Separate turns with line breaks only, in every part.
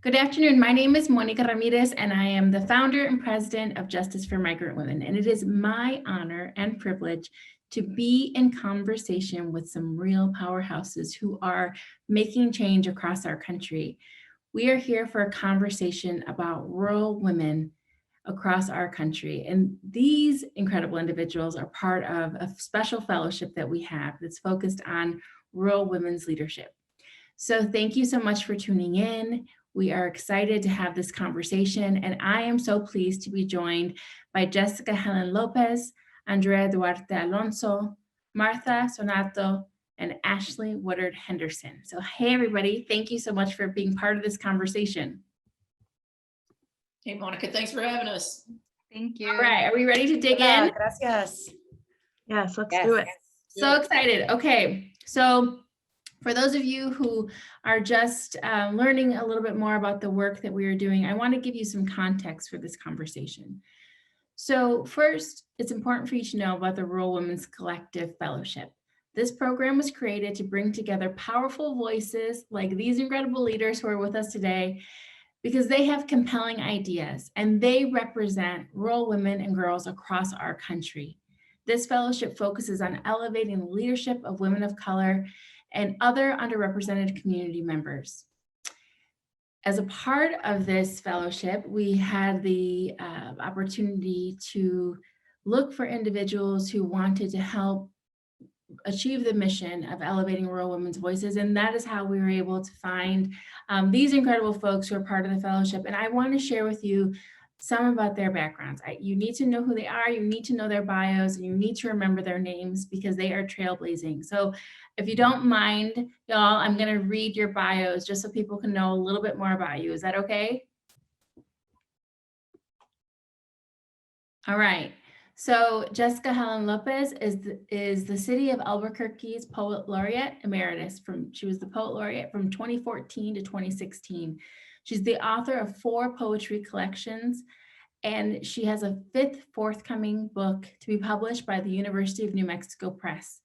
Good afternoon. My name is Monica Ramirez, and I am the founder and president of Justice for Migrant Women. And it is my honor and privilege to be in conversation with some real powerhouses who are making change across our country. We are here for a conversation about rural women across our country. And these incredible individuals are part of a special fellowship that we have that's focused on rural women's leadership. So thank you so much for tuning in. We are excited to have this conversation, and I am so pleased to be joined by Jessica Helen Lopez, Andrea Duarte Alonso, Martha Sonato, and Ashley Woodard Henderson. So hey everybody, thank you so much for being part of this conversation.
Hey Monica, thanks for having us.
Thank you.
All right, are we ready to dig in?
Gracias. Yes, let's do it.
So excited. Okay, so for those of you who are just learning a little bit more about the work that we are doing, I want to give you some context for this conversation. So first, it's important for you to know about the Rural Women's Collective Fellowship. This program was created to bring together powerful voices like these incredible leaders who are with us today, because they have compelling ideas and they represent rural women and girls across our country. This fellowship focuses on elevating the leadership of women of color and other underrepresented community members. As a part of this fellowship, we had the opportunity to look for individuals who wanted to help achieve the mission of elevating rural women's voices, and that is how we were able to find these incredible folks who are part of the fellowship. And I want to share with you some about their backgrounds. You need to know who they are, you need to know their bios, and you need to remember their names because they are trailblazing. So if you don't mind, y'all, I'm going to read your bios just so people can know a little bit more about you. Is that okay? All right. So Jessica Helen Lopez is the city of Albuquerque's Poet Laureate Emeritus. She was the Poet Laureate from 2014 to 2016. She's the author of 4 poetry collections, and she has a 5th forthcoming book to be published by the University of New Mexico Press.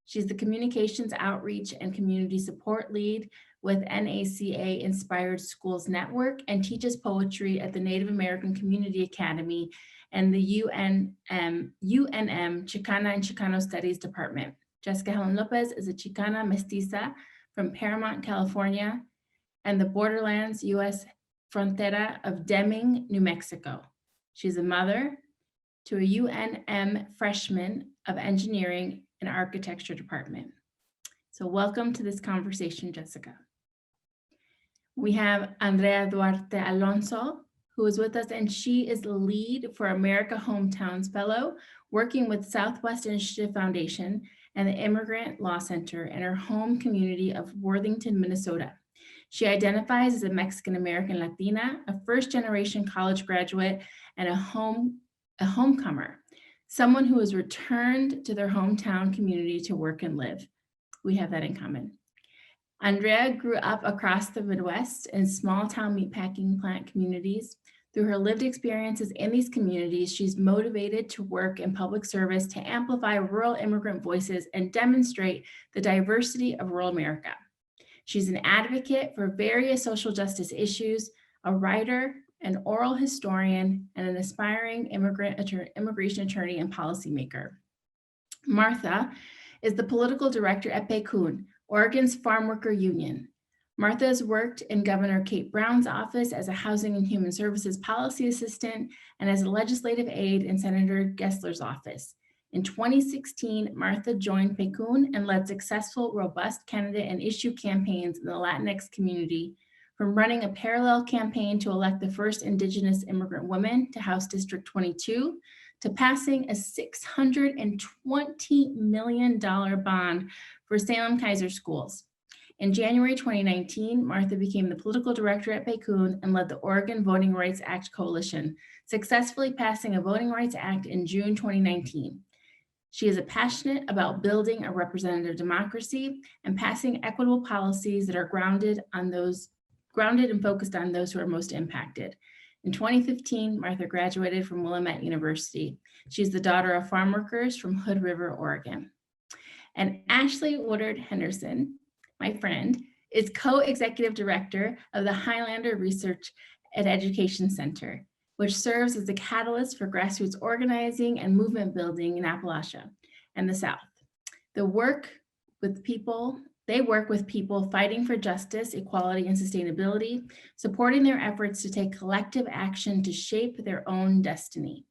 She's the Communications Outreach and Community Support Lead with NACA Inspired Schools Network and teaches poetry at the Native American Community Academy and the UNM Chicana and Chicano Studies Department. Jessica Helen Lopez is a Chicana mestiza from Paramount, California, and the Borderlands U.S. Frontera of Deming, New Mexico. She's a mother to a UNM freshman of Engineering and Architecture Department. So welcome to this conversation, Jessica. We have Andrea Duarte Alonso, who is with us, and she is the lead for America Hometowns Fellow, working with Southwest Initiative Foundation and the Immigrant Law Center in her home community of Worthington, Minnesota. She identifies as a Mexican-American Latina, a first-generation college graduate, and a homecomer, someone who has returned to their hometown community to work and live. We have that in common. Andrea grew up across the Midwest in small-town meatpacking plant communities. Through her lived experiences in these communities, she's motivated to work in public service to amplify rural immigrant voices and demonstrate the diversity of rural America. She's an advocate for various social justice issues, a writer, an oral historian, and an aspiring immigration attorney and policymaker. Martha is the political director at BIPOC, Oregon's farm worker union. Martha has worked in Governor Kate Brown's office as a Housing and Human Services policy assistant and as a legislative aide in Senator Gessler's office. In 2016, Martha joined BIPOC and led successful, robust candidate and issue campaigns in the Latinx community, from running a parallel campaign to elect the first Indigenous immigrant woman to House District 22, to passing a $620 million bond for Salem Kaiser schools. In January 2019, Martha became the political director at BIPOC and led the Oregon Voting Rights Act Coalition, successfully passing a Voting Rights Act in June 2019. She is passionate about building a representative democracy and passing equitable policies that are grounded and focused on those who are most impacted. In 2015, Martha graduated from Willamette University. She's the daughter of farm workers from Hood River, Oregon. And Ashley Woodard Henderson, my friend, is co-executive director of the Highlander Research and Education Center, which serves as a catalyst for grassroots organizing and movement building in Appalachia and the South. They work with people fighting for justice, equality, and sustainability, supporting their efforts to take collective action to shape their own destiny.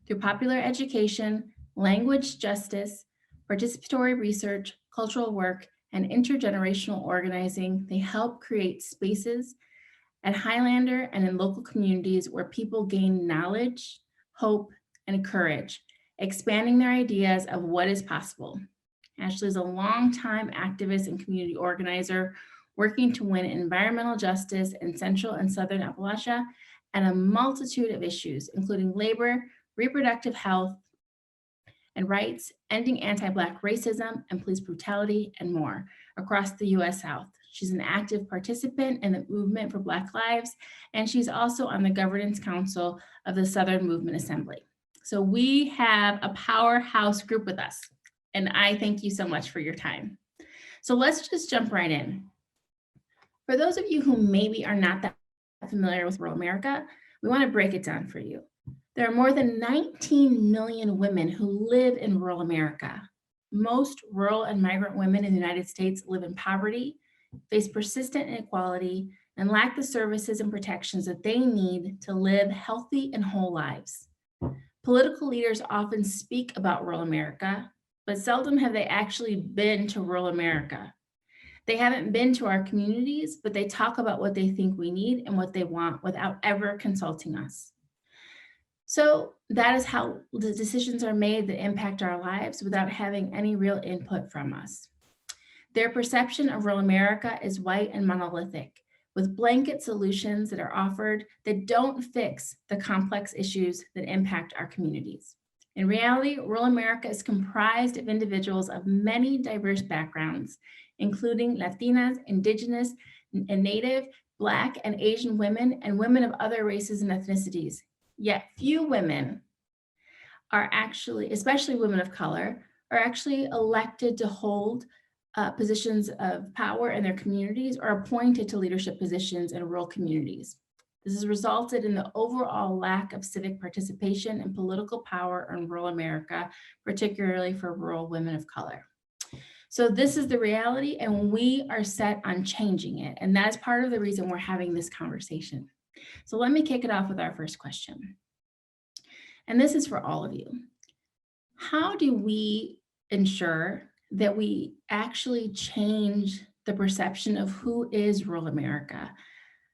Through popular education, language justice, participatory research, cultural work, and intergenerational organizing, they help create spaces at Highlander and in local communities where people gain knowledge, hope, and courage, expanding their ideas of what is possible. Ashley is a longtime activist and community organizer working to win environmental justice in Central and Southern Appalachia and a multitude of issues, including labor, reproductive health and rights, ending anti-Black racism and police brutality, and more across the US South. She's an active participant in the movement for Black lives, and she's also on the governance council of the Southern Movement Assembly. So we have a powerhouse group with us, and I thank you so much for your time. So let's just jump right in. For those of you who maybe are not that familiar with rural America, we want to break it down for you. There are more than 19 million women who live in rural America. Most rural and migrant women in the United States live in poverty, face persistent inequality, and lack the services and protections that they need to live healthy and whole lives. Political leaders often speak about rural America, but seldom have they actually been to rural America. They haven't been to our communities, but they talk about what they think we need and what they want without ever consulting us. So that is how the decisions are made that impact our lives without having any real input from us. Their perception of rural America is white and monolithic, with blanket solutions that are offered that don't fix the complex issues that impact our communities. In reality, rural America is comprised of individuals of many diverse backgrounds, including Latinas, Indigenous, and Native, Black, and Asian women, and women of other races and ethnicities. Yet few women are actually, especially women of color, are actually elected to hold positions of power in their communities or appointed to leadership positions in rural communities. This has resulted in the overall lack of civic participation and political power in rural America, particularly for rural women of color. So this is the reality, and we are set on changing it. And that's part of the reason we're having this conversation. So let me kick it off with our first question. And this is for all of you. How do we ensure that we actually change the perception of who is rural America?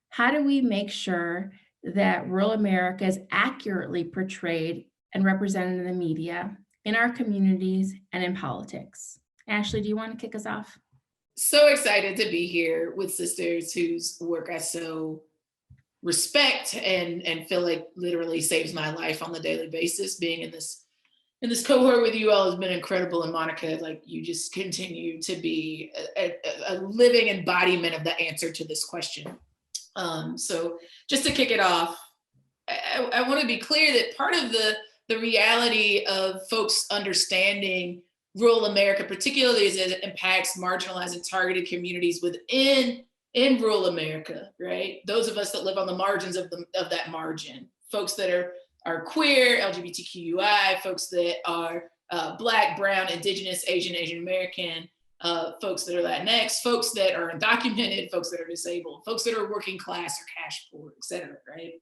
How do we make sure that rural America is accurately portrayed and represented in the media, in our communities, and in politics? Ashley, do you want to kick us off?
So excited to be here with sisters whose work I so respect and feel like literally saves my life on the daily basis. Being in this cohort with you all has been incredible. And Monica, like, you just continue to be a living embodiment of the answer to this question. So just to kick it off, I want to be clear that part of the reality of folks understanding rural America, particularly as it impacts marginalized and targeted communities in rural America, right? Those of us that live on the margins of that margin, folks that are queer, LGBTQI, folks that are Black, Brown, Indigenous, Asian American, folks that are Latinx, folks that are undocumented, folks that are disabled, folks that are working class or cash poor, et cetera, right?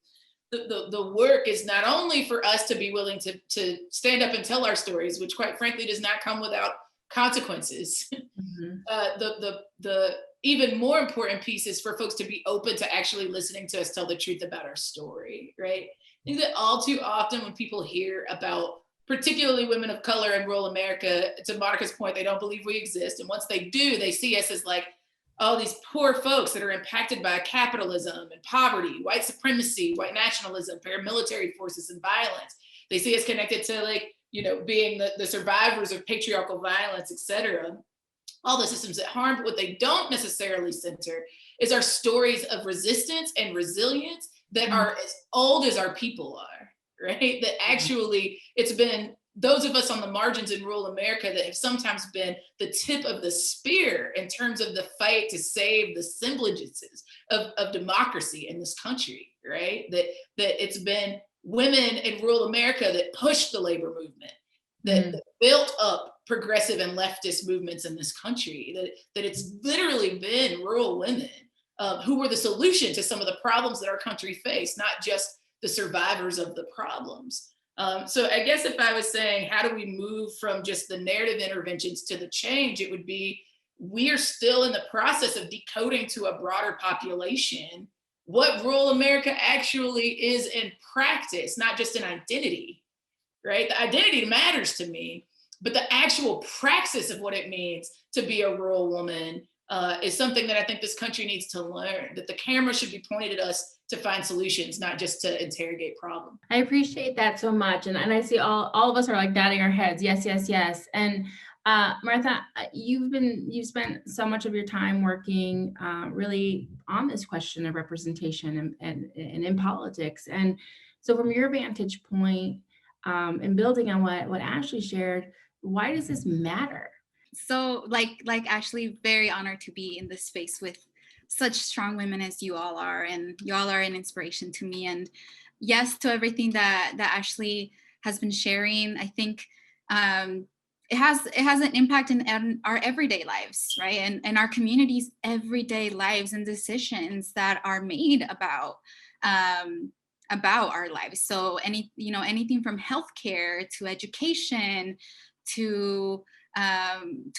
The work is not only for us to be willing to stand up and tell our stories, which quite frankly does not come without consequences. Mm-hmm. The even more important piece is for folks to be open to actually listening to us tell the truth about our story, right? I think that all too often when people hear about particularly women of color in rural America, to Monica's point, they don't believe we exist. And once they do, they see us as like, oh, these poor folks that are impacted by capitalism and poverty, white supremacy, white nationalism, paramilitary forces, and violence. They see us connected to, like, you know, being the survivors of patriarchal violence, et cetera. All the systems that harm, but what they don't necessarily center is our stories of resistance and resilience that are as old as our people are, right? That actually, it's been those of us on the margins in rural America that have sometimes been the tip of the spear in terms of the fight to save the semblances of democracy in this country, right? That it's been women in rural America that pushed the labor movement, that built up progressive and leftist movements in this country, that it's literally been rural women who were the solution to some of the problems that our country faced, not just the survivors of the problems. So I guess if I was saying, how do we move from just the narrative interventions to the change, it would be, we are still in the process of decoding to a broader population what rural America actually is in practice, not just an identity, right? The identity matters to me, but the actual praxis of what it means to be a rural woman is something that I think this country needs to learn, that the camera should be pointed at us to find solutions, not just to interrogate problems.
I appreciate that so much. And I see all of us are like nodding our heads. Yes, yes, yes. And Martha, you've spent so much of your time working really on this question of representation and in politics. And so from your vantage point and building on what Ashley shared, why does this matter?
So like Ashley, very honored to be in this space with such strong women as you all are, and you all are an inspiration to me. And yes, to everything that Ashley has been sharing, I think it has an impact in our everyday lives, right? And our communities' everyday lives and decisions that are made about our lives. So anything from healthcare to education to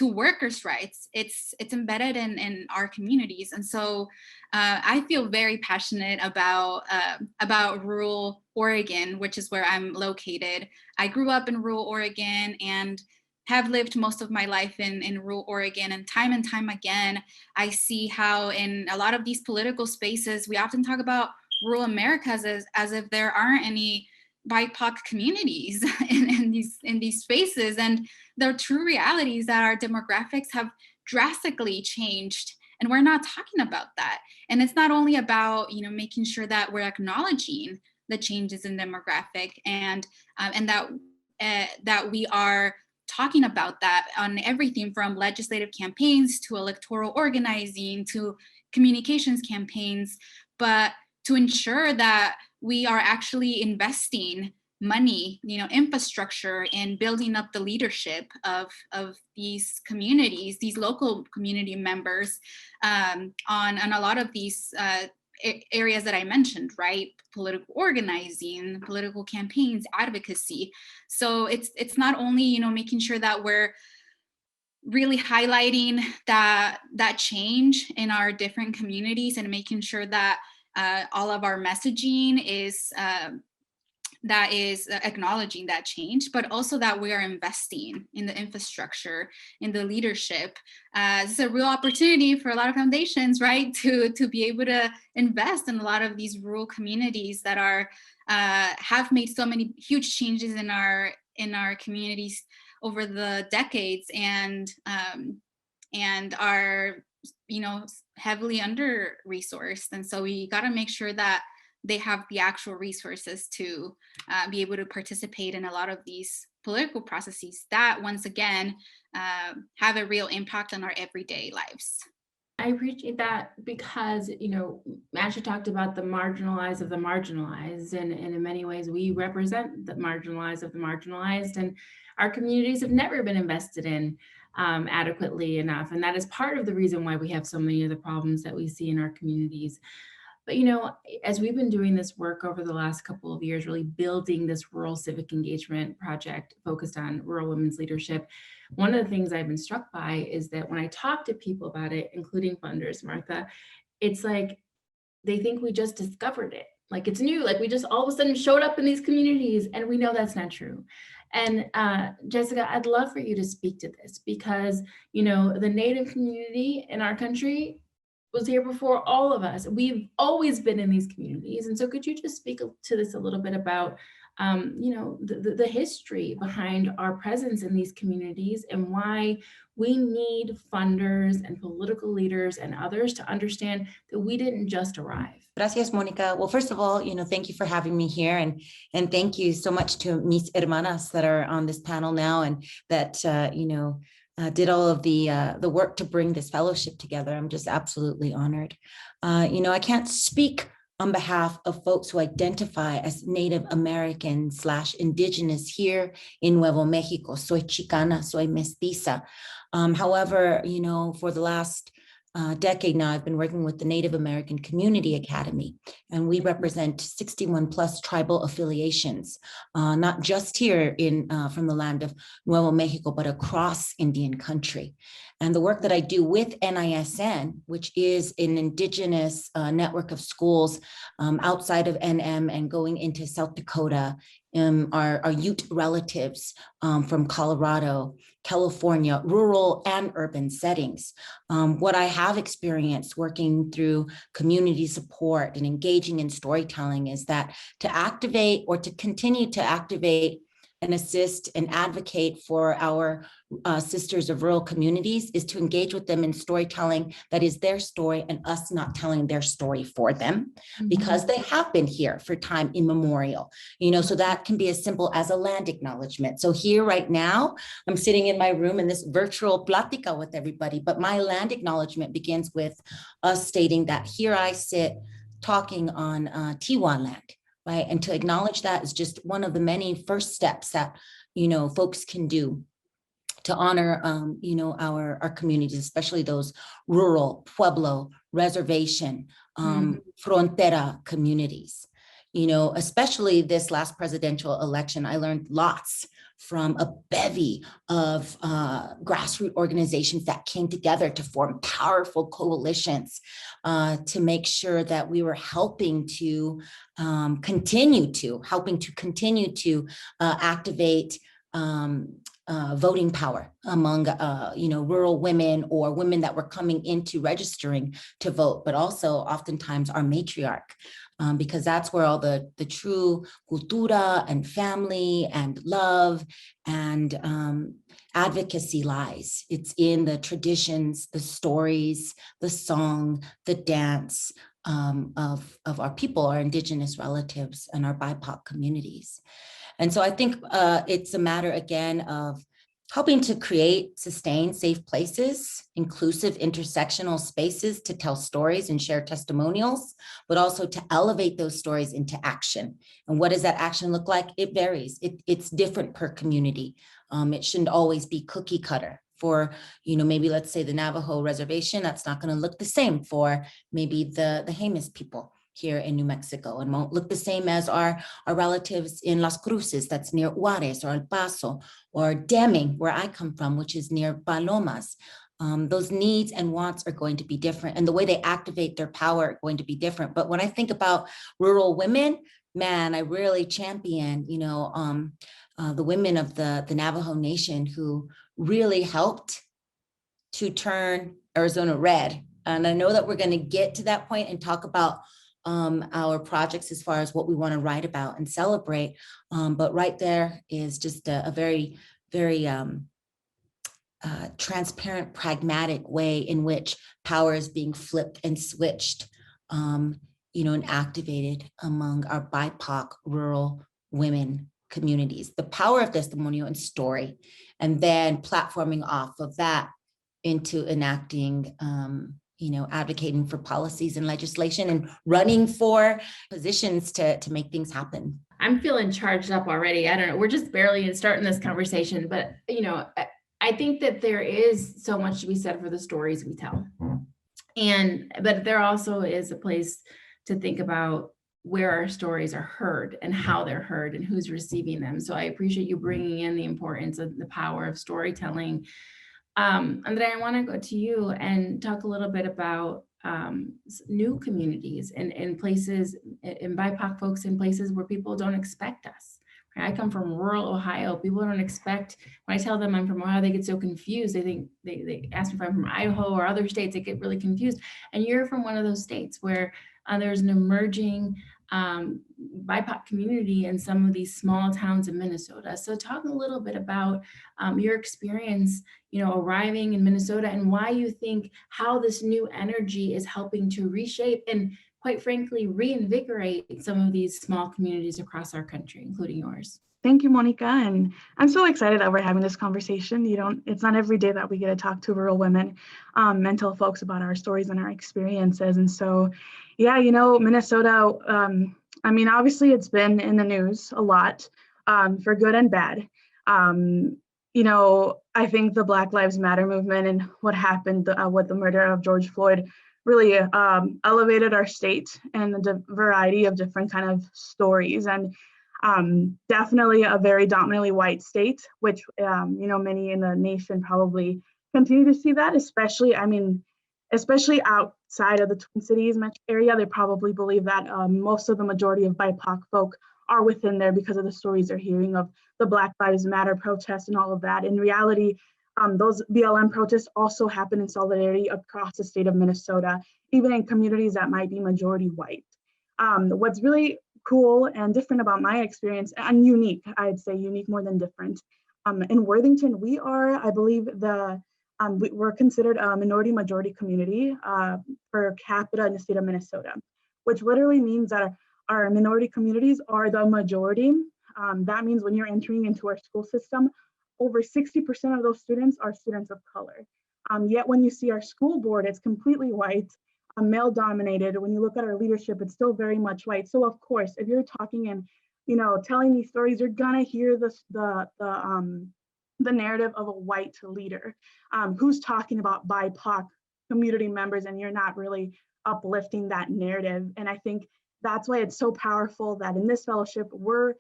workers' rights, it's embedded in our communities. And so I feel very passionate about rural Oregon, which is where I'm located. I grew up in rural Oregon and have lived most of my life in rural Oregon, and time again, I see how in a lot of these political spaces, we often talk about rural America as if there aren't any BIPOC communities in these spaces. And the true reality is that our demographics have drastically changed, and we're not talking about that. And it's not only about making sure that we're acknowledging the changes in demographic and that we are talking about that on everything from legislative campaigns to electoral organizing to communications campaigns, but to ensure that we are actually investing money, infrastructure in building up the leadership of these communities, these local community members on a lot of these areas that I mentioned, right? Political organizing, political campaigns, advocacy. So it's not only, making sure that we're really highlighting that change in our different communities and making sure that all of our messaging is acknowledging that change, but also that we are investing in the infrastructure, in the leadership. This is a real opportunity for a lot of foundations, right, to be able to invest in a lot of these rural communities that have made so many huge changes in our communities over the decades, and are heavily under-resourced. And so we got to make sure that they have the actual resources to be able to participate in a lot of these political processes that, once again, have a real impact on our everyday lives.
I appreciate that because, Ashley talked about the marginalized of the marginalized, and in many ways we represent the marginalized of the marginalized, and our communities have never been invested in adequately enough. And that is part of the reason why we have so many of the problems that we see in our communities. But, as we've been doing this work over the last couple of years, really building this rural civic engagement project focused on rural women's leadership, one of the things I've been struck by is that when I talk to people about it, including funders, Martha, it's like they think we just discovered it. Like it's new, like we just all of a sudden showed up in these communities, and we know that's not true. And Jessica, I'd love for you to speak to this because, the Native community in our country was here before all of us. We've always been in these communities. And so could you just speak to this a little bit about the history behind our presence in these communities and why we need funders and political leaders and others to understand that we didn't just arrive.
Gracias, Monica. Well, first of all, thank you for having me here, and thank you so much to mis hermanas that are on this panel now and that did all of the work to bring this fellowship together. I'm just absolutely honored. I can't speak on behalf of folks who identify as Native American / indigenous here in Nuevo Mexico. Soy chicana, soy mestiza. However, for the last decade now, I've been working with the Native American Community Academy, and we represent 61 plus tribal affiliations, not just here from the land of Nuevo Mexico, but across Indian country. And the work that I do with NISN, which is an indigenous network of schools outside of NM and going into South Dakota, our Ute relatives from Colorado, California, rural and urban settings. What I have experienced working through community support and engaging in storytelling is that to activate or to continue to activate and assist and advocate for our sisters of rural communities is to engage with them in storytelling that is their story and us not telling their story for them, because they have been here for time immemorial, so that can be as simple as a land acknowledgement. So here right now, I'm sitting in my room in this virtual plática with everybody, but my land acknowledgement begins with us stating that here I sit talking on Tiwa land. Right? And to acknowledge that is just one of the many first steps that, folks can do to honor, our communities, especially those rural, pueblo, reservation, frontera communities. Especially this last presidential election, I learned lots from a bevy of grassroots organizations that came together to form powerful coalitions to make sure that we were helping to continue to activate voting power among rural women or women that were coming into registering to vote, but also oftentimes our matriarch. Because that's where all the true cultura and family and love and advocacy lies. It's in the traditions, the stories, the song, the dance of our people, our indigenous relatives and our BIPOC communities. And so I think it's a matter, again, of helping to create, sustain safe places, inclusive intersectional spaces to tell stories and share testimonials, but also to elevate those stories into action. And what does that action look like? It varies. It's different per community. It shouldn't always be cookie cutter. For, maybe let's say the Navajo reservation, that's not going to look the same for maybe the Jemez people here in New Mexico, and won't look the same as our relatives in Las Cruces, that's near Juarez, or El Paso, or Deming, where I come from, which is near Palomas. Those needs and wants are going to be different, and the way they activate their power are going to be different. But when I think about rural women, man, I really champion, the women of the Navajo Nation who really helped to turn Arizona red. And I know that we're going to get to that point and talk about our projects as far as what we want to write about and celebrate. But right there is just a very, very transparent, pragmatic way in which power is being flipped and switched, and activated among our BIPOC rural women communities. The power of testimonial and story, and then platforming off of that into enacting advocating for policies and legislation and running for positions to make things happen.
I'm feeling charged up already. I don't know. We're just barely starting this conversation, but I think that there is so much to be said for the stories we tell. But there also is a place to think about where our stories are heard and how they're heard and who's receiving them. So I appreciate you bringing in the importance of the power of storytelling. Andrea, I want to go to you and talk a little bit about new communities and places, in BIPOC folks in places where people don't expect us. I come from rural Ohio. People don't expect, when I tell them I'm from Ohio, they get so confused. They think, they ask me if I'm from Idaho or other states, they get really confused. And you're from one of those states where there's an emerging BIPOC community in some of these small towns in Minnesota. So talk a little bit about your experience, arriving in Minnesota, and why you think how this new energy is helping to reshape and, quite frankly, reinvigorate some of these small communities across our country, including yours.
Thank you, Monica. And I'm so excited that we're having this conversation. It's not every day that we get to talk to rural women and tell folks about our stories and our experiences. And so, yeah, Minnesota, obviously it's been in the news a lot for good and bad. I think the Black Lives Matter movement and what happened with the murder of George Floyd really elevated our state and the variety of different kind of stories. And definitely a very dominantly white state, which, many in the nation probably continue to see that, especially outside of the Twin Cities metro area. They probably believe that most of the majority of BIPOC folk are within there because of the stories they're hearing of the Black Lives Matter protests and all of that. In reality, those BLM protests also happen in solidarity across the state of Minnesota, even in communities that might be majority white. What's really cool and different about my experience, and unique, I'd say unique more than different. In Worthington, we are, I believe, we're considered a minority majority community per capita in the state of Minnesota, which literally means that our minority communities are the majority. That means when you're entering into our school system, over 60% of those students are students of color. Yet when you see our school board, it's completely white, male dominated. When you look at our leadership, it's still very much white. So of course, if you're talking and telling these stories, you're gonna hear the narrative of a white leader who's talking about BIPOC community members, and you're not really uplifting that narrative. And I think that's why it's so powerful that in this fellowship we're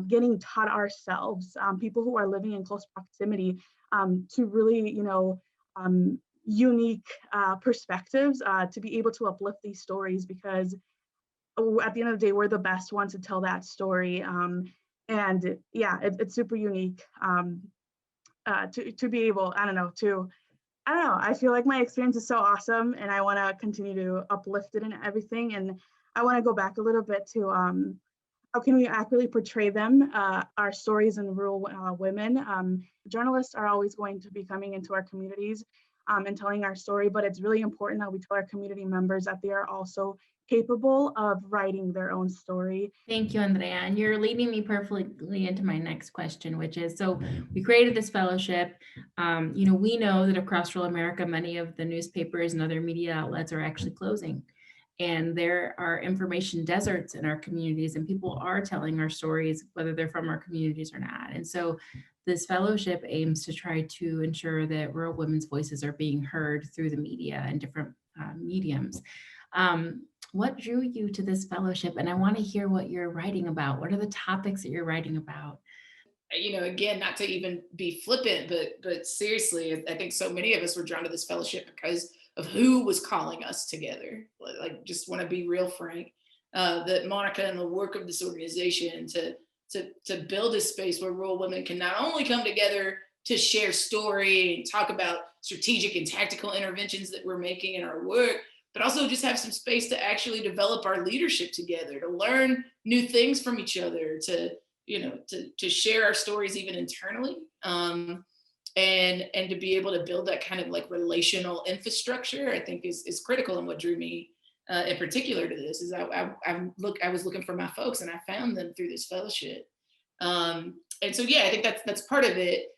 getting taught ourselves, people who are living in close proximity, to really unique perspectives to be able to uplift these stories, because at the end of the day, we're the best ones to tell that story. And yeah, it's super unique to be able, I don't know, I feel like my experience is so awesome, and I want to continue to uplift it and everything. And I want to go back a little bit to how can we accurately portray them, our stories in rural women. Journalists are always going to be coming into our communities and telling our story, but it's really important that we tell our community members that they are also capable of writing their own story.
Thank you, Andrea. And you're leading me perfectly into my next question, which is, so we created this fellowship. We know that across rural America, many of the newspapers and other media outlets are actually closing. And there are information deserts in our communities, and people are telling our stories, whether they're from our communities or not. And so this fellowship aims to try to ensure that rural women's voices are being heard through the media and different mediums. What drew you to this fellowship? And I want to hear what you're writing about. What are the topics that you're writing about?
Again, not to even be flippant, but seriously, I think so many of us were drawn to this fellowship because of who was calling us together. Like, just want to be real frank, that Monica and the work of this organization to build a space where rural women can not only come together to share story and talk about strategic and tactical interventions that we're making in our work, but also just have some space to actually develop our leadership together, to learn new things from each other, to share our stories even internally, and to be able to build that kind of like relational infrastructure, I think is critical. And what drew me in particular to this is I was looking for my folks, and I found them through this fellowship. And so, yeah, I think that's part of it.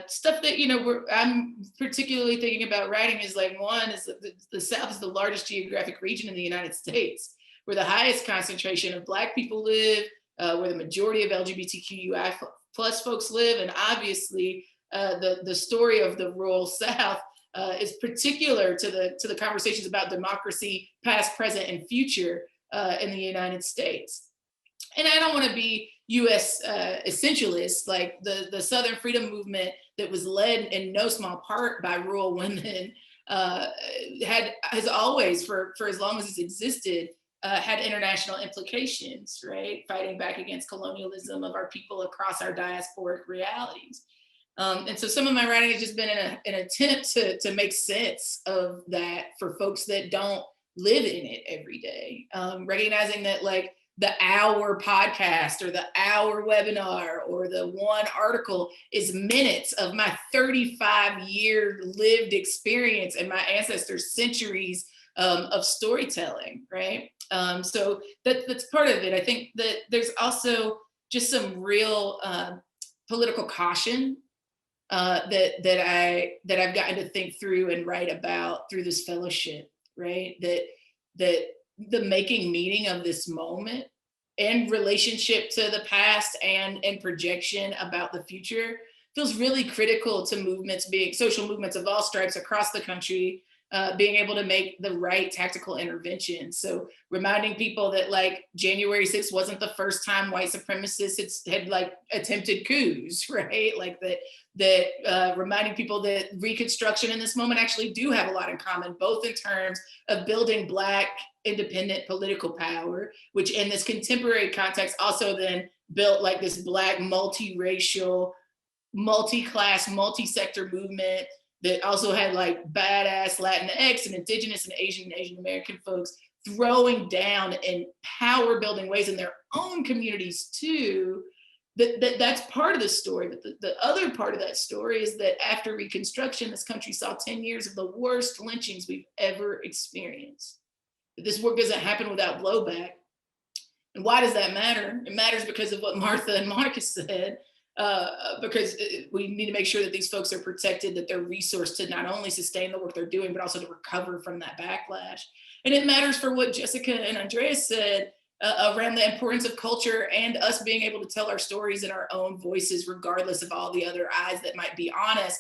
Stuff that, I'm particularly thinking about writing is like, one is the South is the largest geographic region in the United States, where the highest concentration of Black people live, where the majority of LGBTQI plus folks live. And obviously the story of the rural South is particular to the conversations about democracy, past, present, and future in the United States. And I don't want to be US essentialist, like the Southern Freedom Movement that was led in no small part by rural women has always, for as long as it's existed, had international implications, right? Fighting back against colonialism of our people across our diasporic realities. And so some of my writing has just been an attempt to make sense of that for folks that don't live in it every day. Recognizing that like the hour podcast or the hour webinar or the one article is minutes of my 35-year lived experience and my ancestors' centuries of storytelling, right? So that's part of it. I think that there's also just some real political caution that I've gotten to think through and write about through this fellowship, right? That the making meaning of this moment and relationship to the past and projection about the future feels really critical to movements, being social movements of all stripes across the country, being able to make the right tactical interventions. So reminding people that like January 6th wasn't the first time white supremacists had like attempted coups, right? Like that reminding people that Reconstruction in this moment actually do have a lot in common, both in terms of building Black independent political power, which in this contemporary context also then built like this Black multiracial, multi-class, multi-sector movement that also had like badass Latinx and Indigenous and Asian American folks throwing down in power building ways in their own communities too. That's part of the story. But the other part of that story is that after Reconstruction, this country saw 10 years of the worst lynchings we've ever experienced. This work doesn't happen without blowback. And why does that matter? It matters because of what Martha and Monica said, because we need to make sure that these folks are protected, that they're resourced to not only sustain the work they're doing, but also to recover from that backlash. And it matters for what Jessica and Andreas said around the importance of culture and us being able to tell our stories in our own voices, regardless of all the other eyes that might be on us,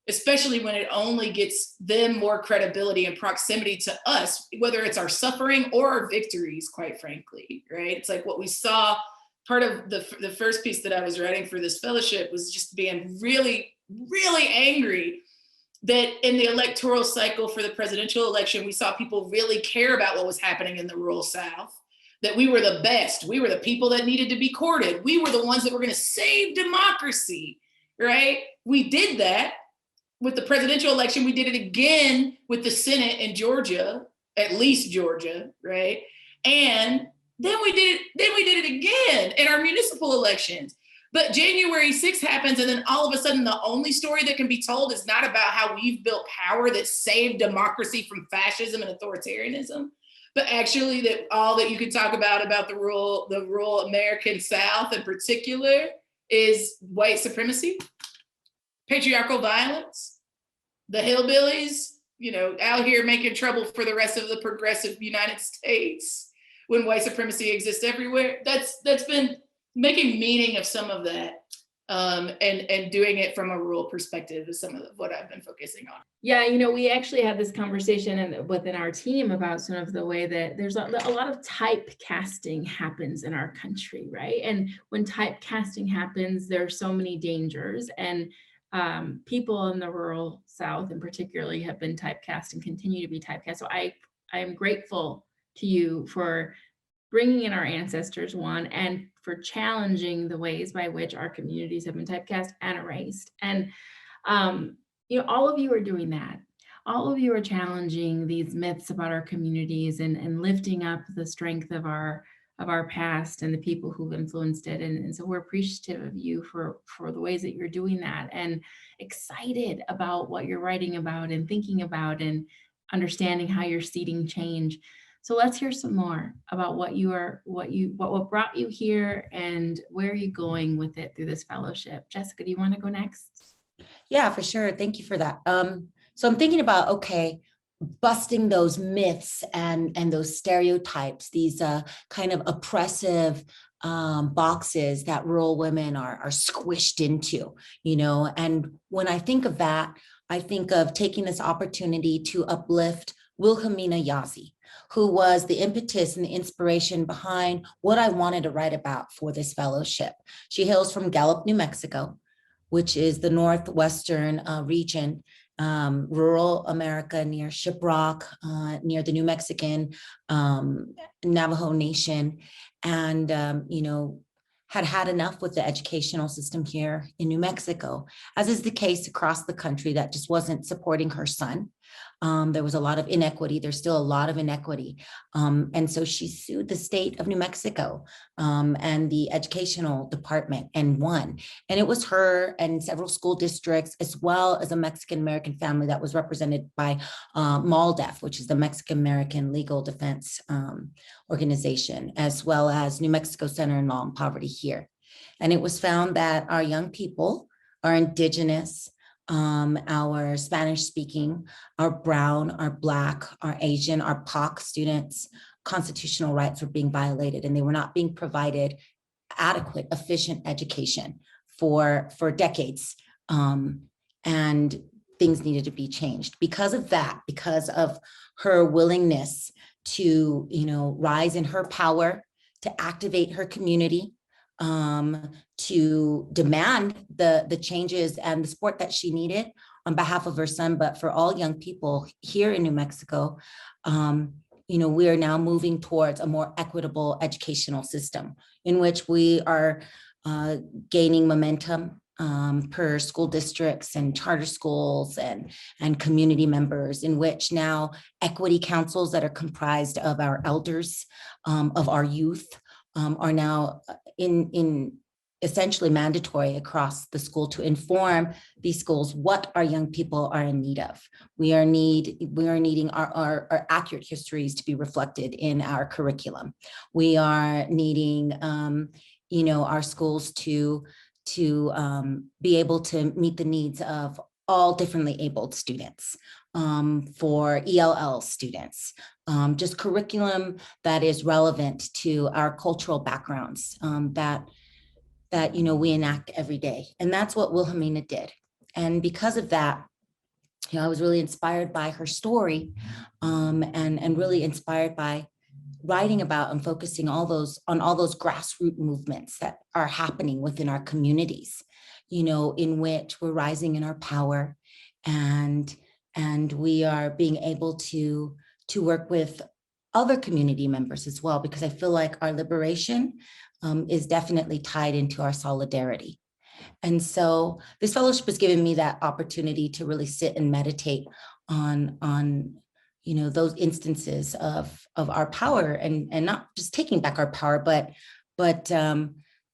especially when it only gets them more credibility and proximity to us, whether it's our suffering or our victories, quite frankly, right? It's like what we saw. Part of the first piece that I was writing for this fellowship was just being really, really angry that in the electoral cycle for the presidential election, we saw people really care about what was happening in the rural South, that we were the best. We were the people that needed to be courted. We were the ones that were going to save democracy, right? We did that with the presidential election. We did it again with the Senate in Georgia, at least Georgia, right? And then we did it again in our municipal elections. But January 6th happens, and then all of a sudden, the only story that can be told is not about how we've built power that saved democracy from fascism and authoritarianism, but actually that all that you can talk about the rural American South in particular is white supremacy, patriarchal violence, the hillbillies, out here making trouble for the rest of the progressive United States when white supremacy exists everywhere. That's been making meaning of some of that and doing it from a rural perspective is some of what I've been focusing on.
Yeah, we actually had this conversation within our team about sort of the way that there's a lot of typecasting happens in our country, right? And when typecasting happens, there are so many dangers, and people in the rural South in particularly have been typecast and continue to be typecast. So I am grateful to you for bringing in our ancestors, one, and for challenging the ways by which our communities have been typecast and erased. And, all of you are doing that. All of you are challenging these myths about our communities and lifting up the strength of our past and the people who've influenced it. And so we're appreciative of you for the ways that you're doing that, and excited about what you're writing about and thinking about and understanding how you're seeding change. So let's hear some more about what brought you here and where are you going with it through this fellowship. Jessica, do you want to go next?
Yeah, for sure. Thank you for that. So I'm thinking about, busting those myths and those stereotypes, these kind of oppressive boxes that rural women are squished into, and when I think of that, I think of taking this opportunity to uplift Wilhelmina Yazzie, who was the impetus and the inspiration behind what I wanted to write about for this fellowship. She hails from Gallup, New Mexico, which is the northwestern region, rural America near Shiprock, near the New Mexican Navajo Nation, and had enough with the educational system here in New Mexico, as is the case across the country, that just wasn't supporting her son There was a lot of inequity. There's still a lot of inequity. And so she sued the state of New Mexico and the educational department and won. And it was her and several school districts, as well as a Mexican-American family that was represented by MALDEF, which is the Mexican-American Legal Defense Organization, as well as New Mexico Center on Law and Poverty here. And it was found that our young people, our indigenous, our Spanish speaking, our brown, our Black, our Asian, our POC students, constitutional rights were being violated, and they were not being provided adequate, efficient education for decades. And things needed to be changed. Because of that, because of her willingness to, rise in her power, to activate her community, to demand the changes and the support that she needed on behalf of her son, but for all young people here in New Mexico, we are now moving towards a more equitable educational system in which we are gaining momentum per school districts and charter schools and community members, in which now equity councils that are comprised of our elders, of our youth, are now in essentially mandatory across the school to inform these schools what our young people are in need of. We are needing our accurate histories to be reflected in our curriculum. We are needing our schools to be able to meet the needs of all differently abled students, for ELL students, just curriculum that is relevant to our cultural backgrounds, that we enact every day. And that's what Wilhelmina did. And because of that, I was really inspired by her story, and really inspired by writing about and focusing on all those grassroots movements that are happening within our communities, in which we're rising in our power, and we are being able to work with other community members as well, because I feel like our liberation is definitely tied into our solidarity. And so this fellowship has given me that opportunity to really sit and meditate on those instances of our power, and not just taking back our power, but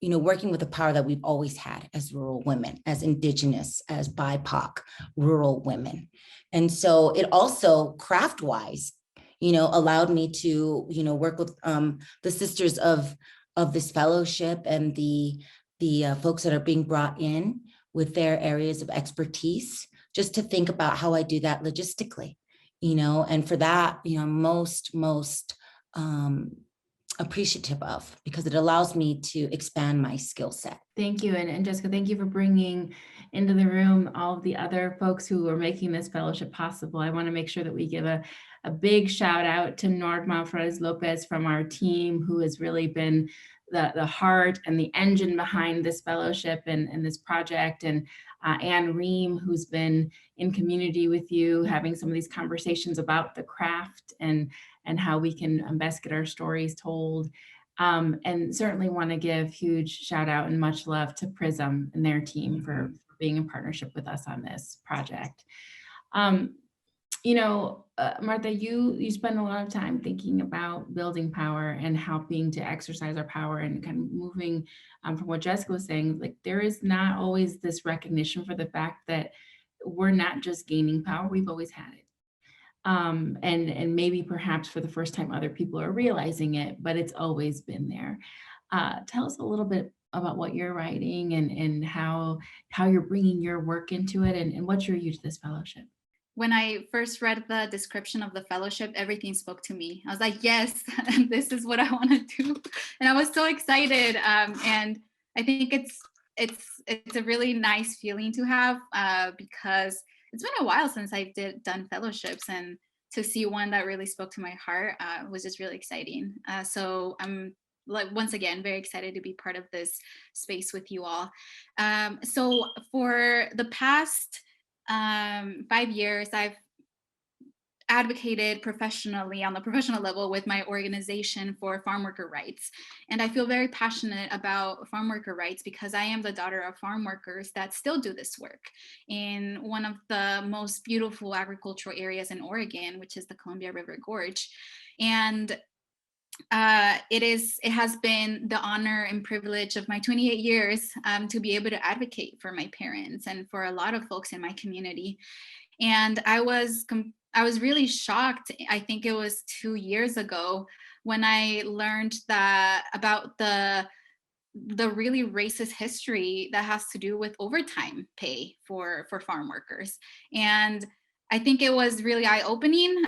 working with the power that we've always had as rural women, as indigenous, as BIPOC rural women. And so it also craft-wise, allowed me to, work with the sisters of this fellowship and the folks that are being brought in with their areas of expertise, just to think about how I do that logistically, and for that, most appreciative of, because it allows me to expand my skill set.
Thank you. And Jessica, thank you for bringing into the room all of the other folks who are making this fellowship possible. I want to make sure that we give a big shout out to Norma Flores Lopez from our team, who has really been the heart and the engine behind this fellowship and this project, and Anne Ream, who's been in community with you, having some of these conversations about the craft and how we can best get our stories told. And certainly want to give huge shout out and much love to Prism and their team for being in partnership with us on this project. Martha, you spend a lot of time thinking about building power and helping to exercise our power, and kind of moving from what Jessica was saying, like there is not always this recognition for the fact that we're not just gaining power, we've always had it. And maybe perhaps for the first time other people are realizing it, but it's always been there. Tell us a little bit about what you're writing and how you're bringing your work into it, and what drew you to this fellowship.
When I first read the description of the fellowship, everything spoke to me. I was like, yes, this is what I want to do. And I was so excited. And I think it's a really nice feeling to have, because it's been a while since I've done fellowships, and to see one that really spoke to my heart was just really exciting. So I'm once again very excited to be part of this space with you all. So for the past 5 years, advocated professionally on the professional level with my organization for farm worker rights. And I feel very passionate about farm worker rights because I am the daughter of farm workers that still do this work in one of the most beautiful agricultural areas in Oregon, which is the Columbia River Gorge. And it has been the honor and privilege of my 28 years to be able to advocate for my parents and for a lot of folks in my community. And I was really shocked. I think it was 2 years ago when I learned about the really racist history that has to do with overtime pay for farm workers. And I think it was really eye-opening.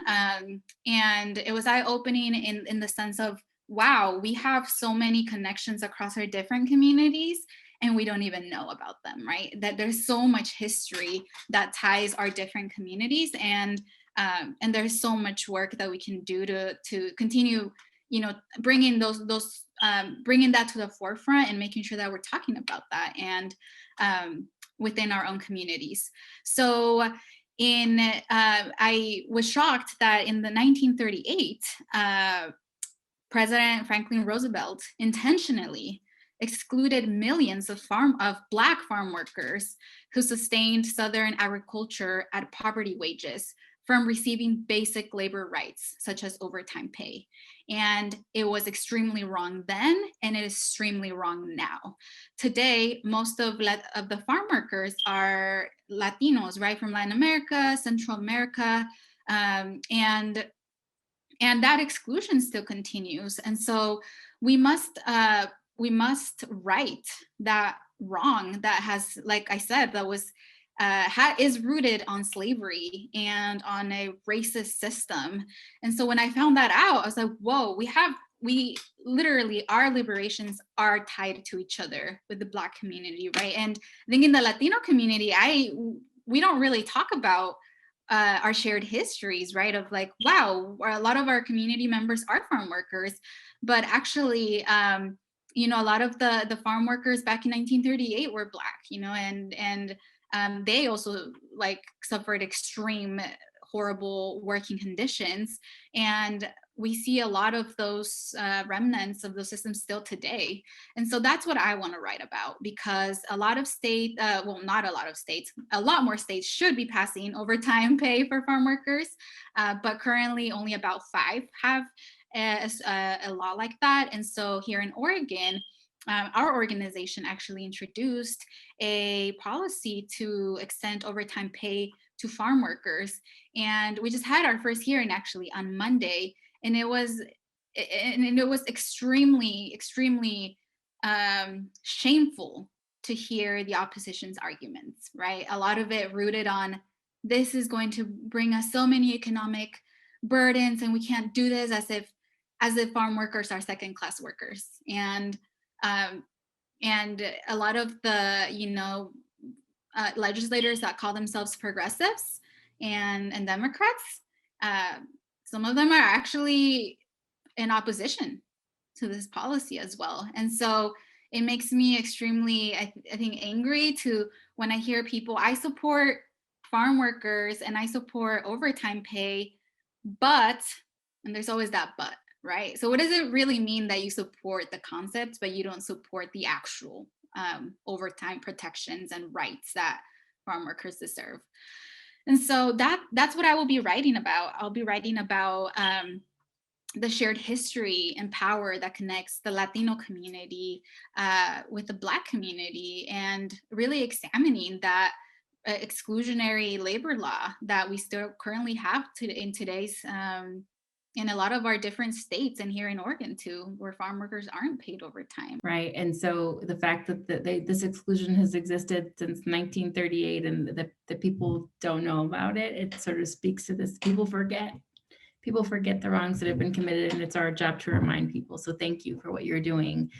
And it was eye-opening in the sense of, wow, we have so many connections across our different communities and we don't even know about them, right? That there's so much history that ties our different communities, and there's so much work that we can do to continue, bringing bringing that to the forefront and making sure that we're talking about that and within our own communities. So I was shocked that in the 1938, President Franklin Roosevelt intentionally excluded millions of Black farm workers who sustained Southern agriculture at poverty wages from receiving basic labor rights, such as overtime pay. And it was extremely wrong then, and it is extremely wrong now. Today, most of the farm workers are Latinos, right, from Latin America, Central America, and that exclusion still continues. And so we must right that wrong that has, like I said, that was is rooted on slavery and on a racist system. And so when I found that out, I was like, whoa, we literally, our liberations are tied to each other with the Black community, right? And I think in the Latino community, we don't really talk about our shared histories, right? Of like, wow, a lot of our community members are farm workers, but actually, a lot of the farm workers back in 1938 were Black, and they also like suffered extreme, horrible working conditions. And we see a lot of those remnants of those systems still today. And so that's what I want to write about, because a lot of states, well, not a lot of states, a lot more states should be passing overtime pay for farm workers. But currently only about 5 have a law like that. And so here in Oregon, our organization actually introduced a policy to extend overtime pay to farm workers. And we just had our first hearing actually on Monday. And it was extremely, extremely shameful to hear the opposition's arguments, right? A lot of it rooted on, this is going to bring us so many economic burdens, and we can't do this, as if farm workers are second-class workers. And a lot of the legislators that call themselves progressives and Democrats, some of them are actually in opposition to this policy as well. And so it makes me extremely, I think, angry when I hear people, I support farm workers and I support overtime pay, but, and there's always that but, right? So what does it really mean that you support the concept, but you don't support the actual overtime protections and rights that farm workers deserve? And so that's what I will be writing about. I'll be writing about the shared history and power that connects the Latino community with the Black community, and really examining that exclusionary labor law that we still currently have in today's in a lot of our different states, and here in Oregon too, where farm workers aren't paid overtime.
Right. And so the fact that this exclusion has existed since 1938 and that people don't know about it, it sort of speaks to this. People forget the wrongs that have been committed, and it's our job to remind people. So thank you for what you're doing,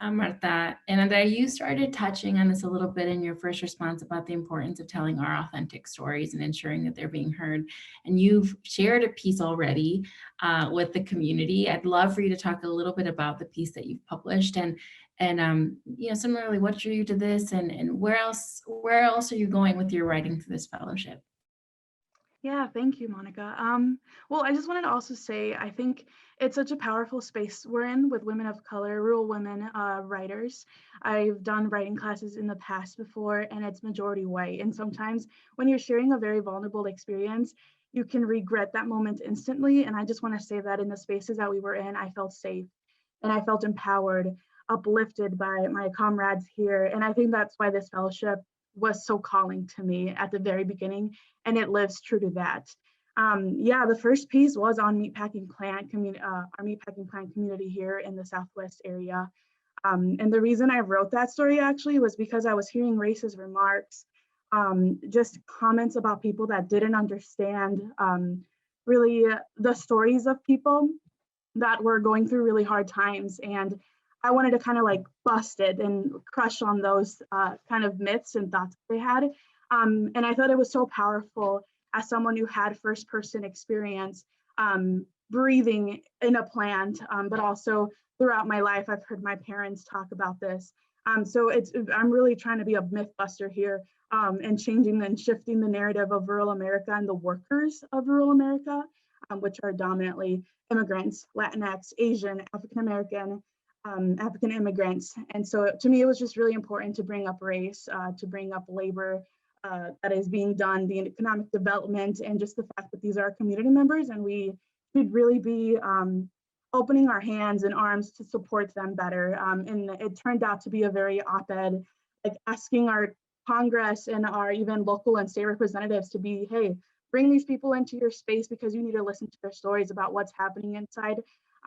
Martha. And you started touching on this a little bit in your first response about the importance of telling our authentic stories and ensuring that they're being heard. And you've shared a piece already with the community. I'd love for you to talk a little bit about the piece that you've published, and similarly, what drew you to this, and where else are you going with your writing for this fellowship?
Yeah, thank you, Monica. Well, I just wanted to also say, I think it's such a powerful space we're in with women of color, rural women writers. I've done writing classes in the past before, and it's majority white. And sometimes when you're sharing a very vulnerable experience, you can regret that moment instantly. And I just want to say that in the spaces that we were in, I felt safe and I felt empowered, uplifted by my comrades here. And I think that's why this fellowship was so calling to me at the very beginning, and it lives true to that. Yeah, the first piece was on meatpacking plant community, our meatpacking plant community here in the Southwest area. And the reason I wrote that story actually was because I was hearing racist remarks, just comments about people that didn't understand really the stories of people that were going through really hard times. And I wanted to kind of like bust it and crush on those kind of myths and thoughts they had. And I thought it was so powerful as someone who had first person experience breathing in a plant, but also throughout my life, I've heard my parents talk about this. So I'm really trying to be a myth buster here and changing and shifting the narrative of rural America and the workers of rural America, which are dominantly immigrants, Latinx, Asian, African-American, African immigrants. And so to me, it was just really important to bring up race, to bring up labor that is being done, the economic development, and just the fact that these are community members and we should really be opening our hands and arms to support them better. And it turned out to be a very op-ed, like asking our Congress and our even local and state representatives to be, hey, bring these people into your space because you need to listen to their stories about what's happening inside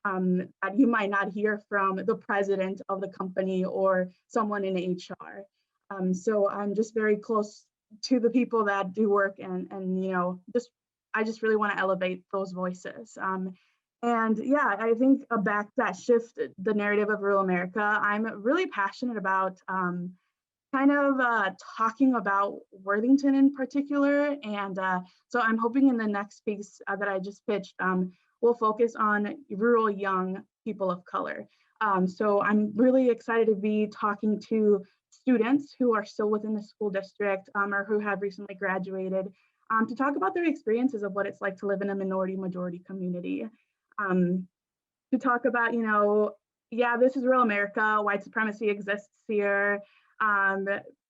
that you might not hear from the president of the company or someone in HR. So I'm just very close to the people that do work and you know, I just really want to elevate those voices. And yeah, I think back that shift, the narrative of rural America, I'm really passionate about kind of talking about Worthington in particular. And so I'm hoping in the next piece that I just pitched, we'll focus on rural young people of color. So I'm really excited to be talking to students who are still within the school district or who have recently graduated to talk about their experiences of what it's like to live in a minority majority community. To talk about, you know, yeah, this is rural America, white supremacy exists here.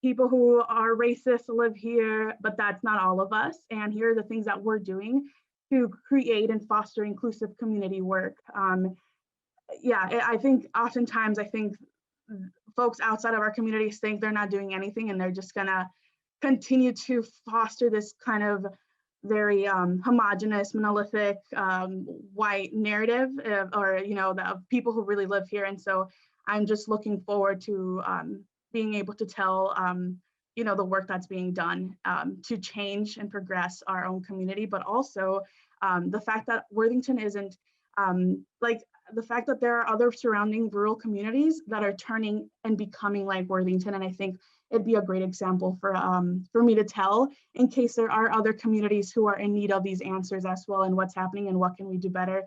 People who are racist live here, but that's not all of us. And here are the things that we're doing to create and foster inclusive community work. Yeah, I think oftentimes folks outside of our communities think they're not doing anything and they're just gonna continue to foster this kind of very homogenous, monolithic, white narrative or, you know, of people who really live here. And so I'm just looking forward to being able to tell, you know, the work that's being done to change and progress our own community, but also the fact that Worthington isn't like the fact that there are other surrounding rural communities that are turning and becoming like Worthington. And I think it'd be a great example for me to tell in case there are other communities who are in need of these answers as well, and what's happening and what can we do better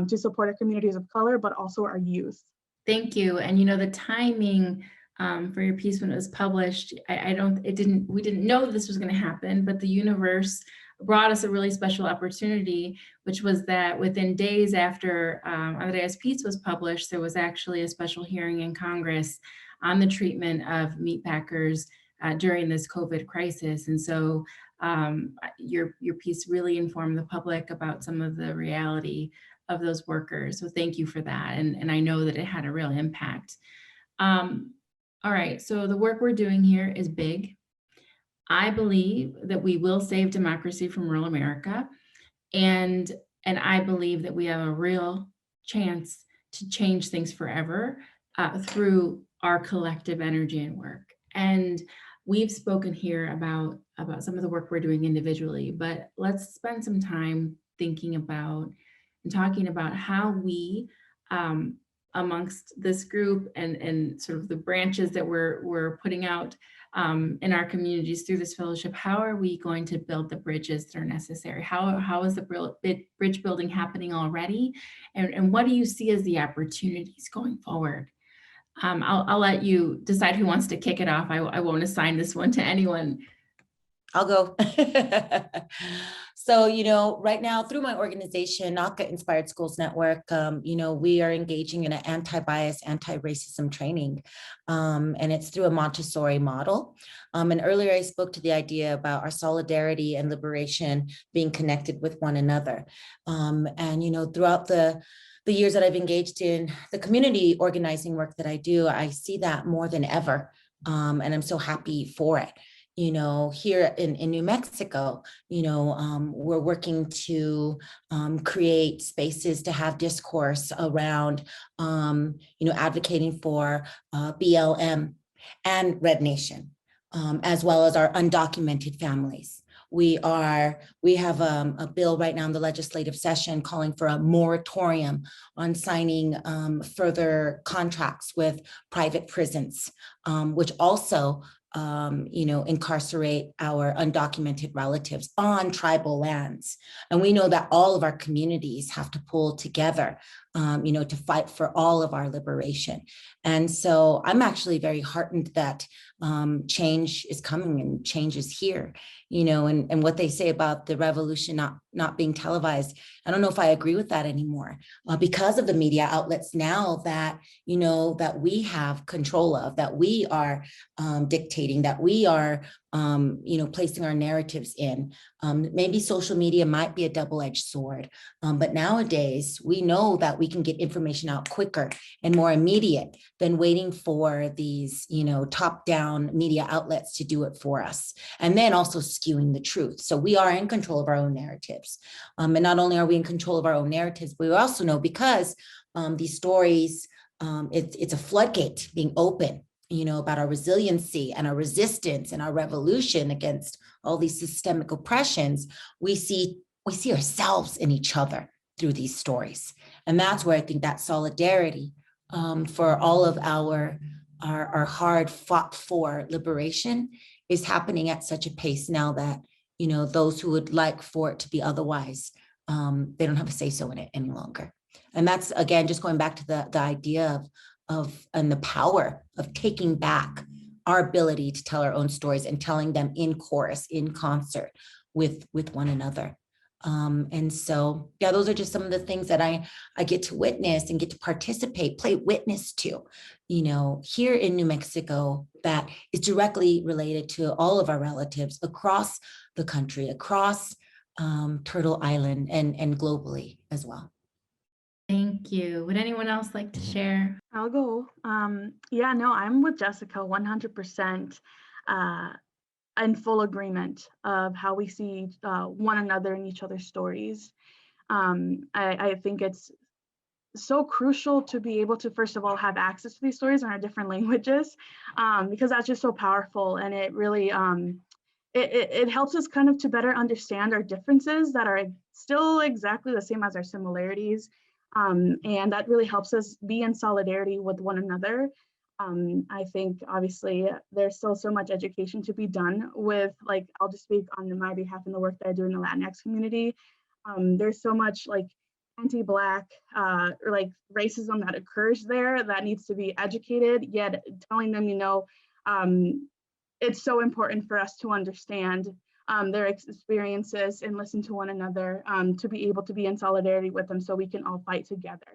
to support our communities of color, but also our youth.
Thank you. And you know, the timing for your piece when it was published, we didn't know this was going to happen, but the universe brought us a really special opportunity, which was that within days after Andrea's piece was published, there was actually a special hearing in Congress on the treatment of meatpackers during this COVID crisis. And so your piece really informed the public about some of the reality of those workers. So thank you for that. And I know that it had a real impact. All right, so the work we're doing here is big. I believe that we will save democracy from rural America. And I believe that we have a real chance to change things forever through our collective energy and work. And we've spoken here about some of the work we're doing individually, but let's spend some time thinking about and talking about how we, amongst this group and sort of the branches that we're putting out in our communities through this fellowship, how are we going to build the bridges that are necessary? How is the bridge building happening already? And what do you see as the opportunities going forward? I'll let you decide who wants to kick it off. I won't assign this one to anyone.
I'll go. So, right now through my organization, NACA Inspired Schools Network, we are engaging in an anti-bias, anti-racism training. And it's through a Montessori model. And earlier I spoke to the idea about our solidarity and liberation being connected with one another. And, throughout the years that I've engaged in the community organizing work that I do, I see that more than ever. And I'm so happy for it. Here in New Mexico, we're working to create spaces to have discourse around, advocating for BLM and Red Nation, as well as our undocumented families. We have a bill right now in the legislative session calling for a moratorium on signing further contracts with private prisons, which also incarcerate our undocumented relatives on tribal lands. And we know that all of our communities have to pull together, to fight for all of our liberation. And so I'm actually very heartened that change is coming and change is here, and what they say about the revolution not being televised. I don't know if I agree with that anymore, because of the media outlets now that, that we have control of, that we are dictating, that we are, placing our narratives in. Maybe social media might be a double-edged sword, but nowadays we know that we can get information out quicker and more immediate than waiting for these, top-down media outlets to do it for us. And then also skewing the truth. So we are in control of our own narratives. And not only are we in control of our own narratives, but we also know because these stories, it's a floodgate being open, about our resiliency and our resistance and our revolution against all these systemic oppressions. We see ourselves in each other through these stories. And that's where I think that solidarity for all of our hard fought for liberation is happening at such a pace now that, those who would like for it to be otherwise, they don't have a say so in it any longer. And that's, again, just going back to the idea of and the power of taking back our ability to tell our own stories and telling them in chorus, in concert with one another. And so, yeah, those are just some of the things that I get to witness and get to participate, play witness to, here in New Mexico, that is directly related to all of our relatives across the country, across Turtle Island and globally as well.
Thank you. Would anyone else like to share?
I'll go. Yeah, no, I'm with Jessica 100%. In full agreement of how we see one another in each other's stories. I think it's so crucial to be able to, first of all, have access to these stories in our different languages, because that's just so powerful. And it really, it helps us kind of to better understand our differences that are still exactly the same as our similarities. And that really helps us be in solidarity with one another. I think obviously there's still so much education to be done with, like, I'll just speak on my behalf in the work that I do in the Latinx community. There's so much like anti-Black or like racism that occurs there that needs to be educated, yet telling them, it's so important for us to understand their experiences and listen to one another, to be able to be in solidarity with them so we can all fight together.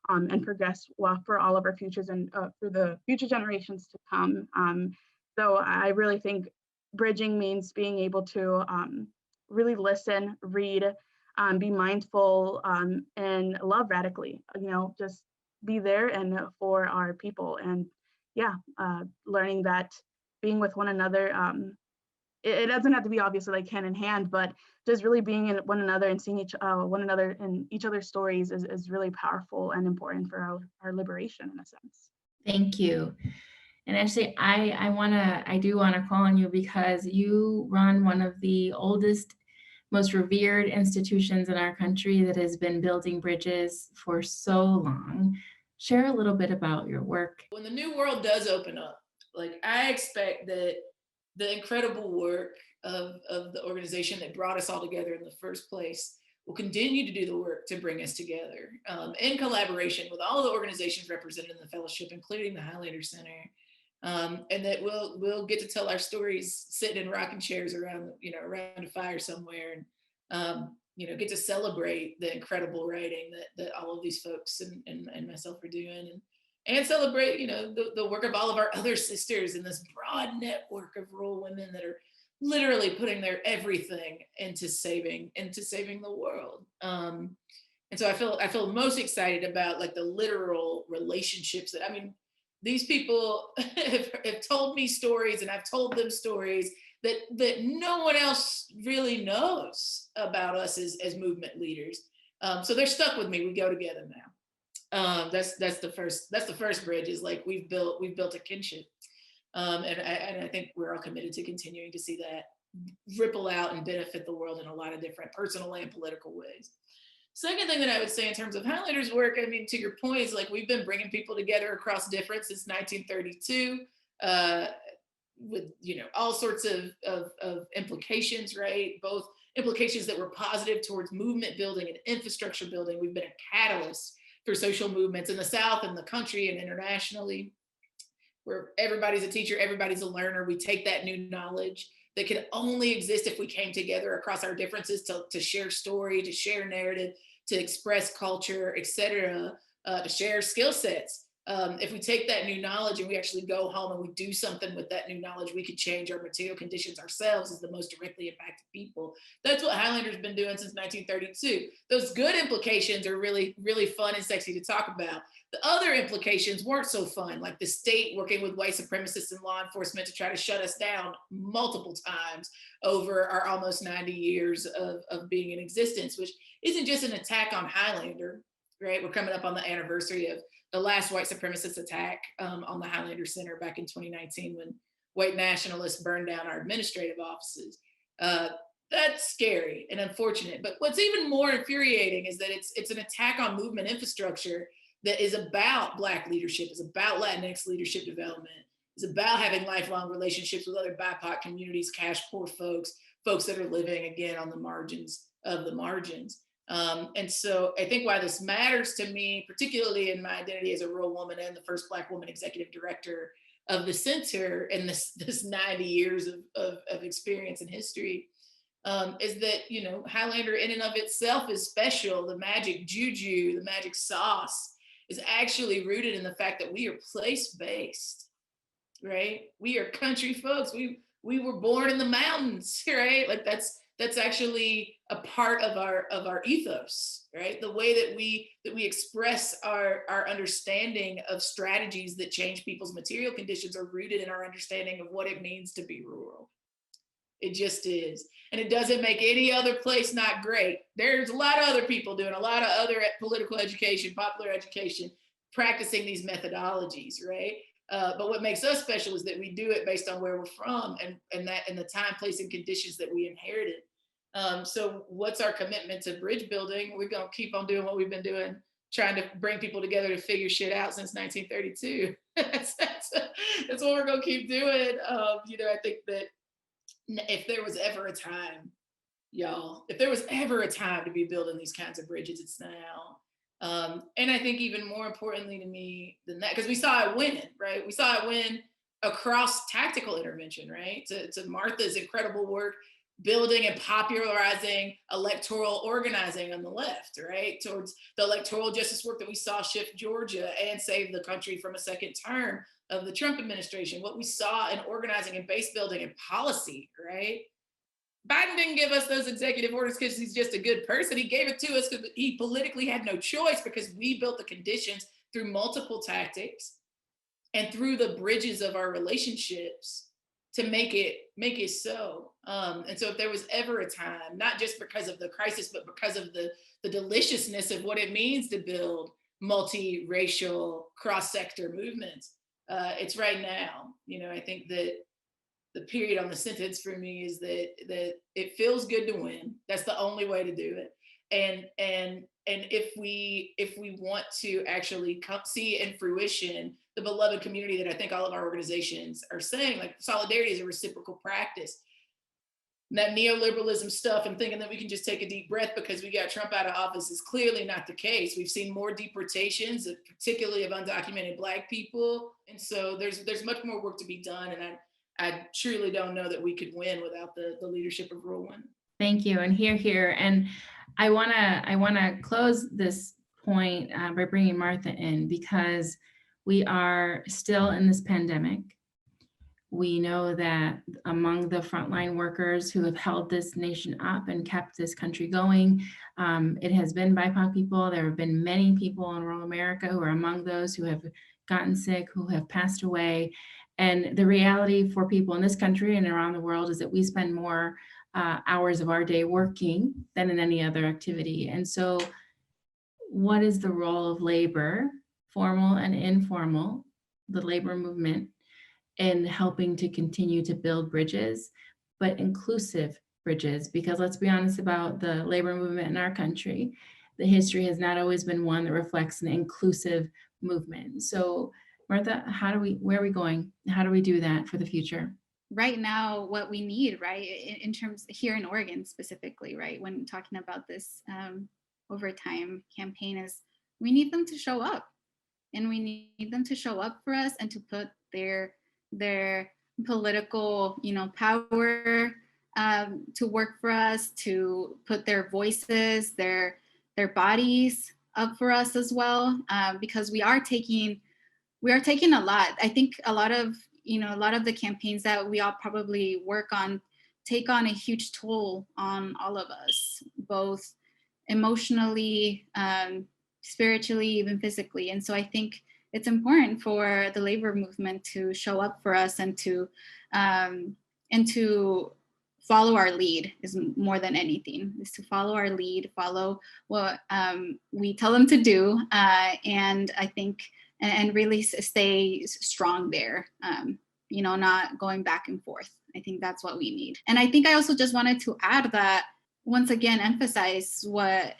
And progress well for all of our futures and for the future generations to come. So I really think bridging means being able to really listen, read, be mindful, and love radically, just be there and for our people. And yeah, learning that being with one another, it doesn't have to be obviously like hand in hand, but just really being in one another and seeing one another in each other's stories is really powerful and important for our liberation in a sense.
Thank you. And actually, I do want to call on you because you run one of the oldest, most revered institutions in our country that has been building bridges for so long. Share a little bit about your work.
When the new world does open up, like, I expect that the incredible work of the organization that brought us all together in the first place will continue to do the work to bring us together, in collaboration with all the organizations represented in the fellowship, including the Highlander Center, And that we'll get to tell our stories sitting in rocking chairs around, around a fire somewhere, and get to celebrate the incredible writing that all of these folks and myself are doing, and celebrate, the work of all of our other sisters in this broad network of rural women that are literally putting their everything into saving the world. And so I feel most excited about like the literal relationships that, these people have told me stories, and I've told them stories that no one else really knows about us as movement leaders. So they're stuck with me. We go together now. That's the first bridge, is like we've built a kinship. And I think we're all committed to continuing to see that ripple out and benefit the world in a lot of different personal and political ways. Second thing that I would say in terms of Highlanders' work, to your point, is like we've been bringing people together across difference since 1932, with all sorts of implications, right? Both implications that were positive towards movement building and infrastructure building. We've been a catalyst for social movements in the South and the country and internationally, where everybody's a teacher, everybody's a learner. We take that new knowledge that can only exist if we came together across our differences to share story, to share narrative, to express culture, et cetera, to share skill sets. If we take that new knowledge and we actually go home and we do something with that new knowledge, we could change our material conditions ourselves as the most directly impacted people. That's what Highlanders been doing since 1932. Those good implications are really, really fun and sexy to talk about. The other implications weren't so fun, like the state working with white supremacists and law enforcement to try to shut us down multiple times over our almost 90 years of being in existence, which isn't just an attack on Highlander, right? We're coming up on the anniversary of the last white supremacist attack on the Highlander Center back in 2019, when white nationalists burned down our administrative offices. That's scary and unfortunate. But what's even more infuriating is that it's an attack on movement infrastructure that is about Black leadership, is about Latinx leadership development, is about having lifelong relationships with other BIPOC communities, cash poor folks that are living, again, on the margins of the margins. And so I think why this matters to me, particularly in my identity as a rural woman and the first Black woman executive director of the center and this 90 years of experience and history, is that, Highlander in and of itself is special. The magic juju, the magic sauce is actually rooted in the fact that we are place-based, right? We are country folks. We were born in the mountains, right? Like that's actually a part of our ethos, right? The way that we express our understanding of strategies that change people's material conditions are rooted in our understanding of what it means to be rural. It just is. And it doesn't make any other place not great. There's a lot of other people doing a lot of other political education, popular education, practicing these methodologies, right? But what makes us special is that we do it based on where we're from and the time, place, and conditions that we inherited. So what's our commitment to bridge building? We're going to keep on doing what we've been doing, trying to bring people together to figure shit out since 1932. That's what we're going to keep doing. I think that if there was ever a time, y'all, if there was ever a time to be building these kinds of bridges, it's now. And I think even more importantly to me than that, because we saw it win, right? We saw it win across tactical intervention, right? To Martha's incredible work building and popularizing electoral organizing on the left, right? Towards the electoral justice work that we saw shift Georgia and save the country from a second term of the Trump administration, what we saw in organizing and base building and policy, right? Biden didn't give us those executive orders because he's just a good person. He gave it to us because he politically had no choice, because we built the conditions through multiple tactics and through the bridges of our relationships to make it so. And so if there was ever a time, not just because of the crisis, but because of the deliciousness of what it means to build multiracial cross-sector movements, it's right now. I think that the period on the sentence for me is that it feels good to win. That's the only way to do it. And if we want to actually see in fruition the beloved community that I think all of our organizations are saying, like solidarity is a reciprocal practice. that neoliberalism stuff and thinking that we can just take a deep breath because we got Trump out of office is clearly not the case. We've seen more deportations, particularly of undocumented Black people. And so there's much more work to be done. And I truly don't know that we could win without the leadership of rural women.
Thank you. And here. And I wanna close this point by bringing Martha in, because we are still in this pandemic. We know that among the frontline workers who have held this nation up and kept this country going, it has been BIPOC people. There have been many people in rural America who are among those who have gotten sick, who have passed away. And the reality for people in this country and around the world is that we spend more hours of our day working than in any other activity. And so what is the role of labor, formal and informal, the labor movement, in helping to continue to build bridges, but inclusive bridges? Because let's be honest about the labor movement in our country. The history has not always been one that reflects an inclusive movement. So Martha, where are we going? How do we do that for the future?
Right now, what we need, right, in terms here in Oregon specifically, right, when talking about this overtime campaign, is we need them to show up, and we need them to show up for us and to put their political, power to work for us, to put their voices, their bodies up for us as well, because we are taking a lot. I think a lot of the campaigns that we all probably work on take on a huge toll on all of us, both emotionally, spiritually, even physically. And so I think it's important for the labor movement to show up for us and to follow our lead, is more than anything, is to follow our lead, follow what we tell them to do, and I think, and really stay strong there, not going back and forth. I think that's what we need. And I think I also just wanted to add that, once again, emphasize what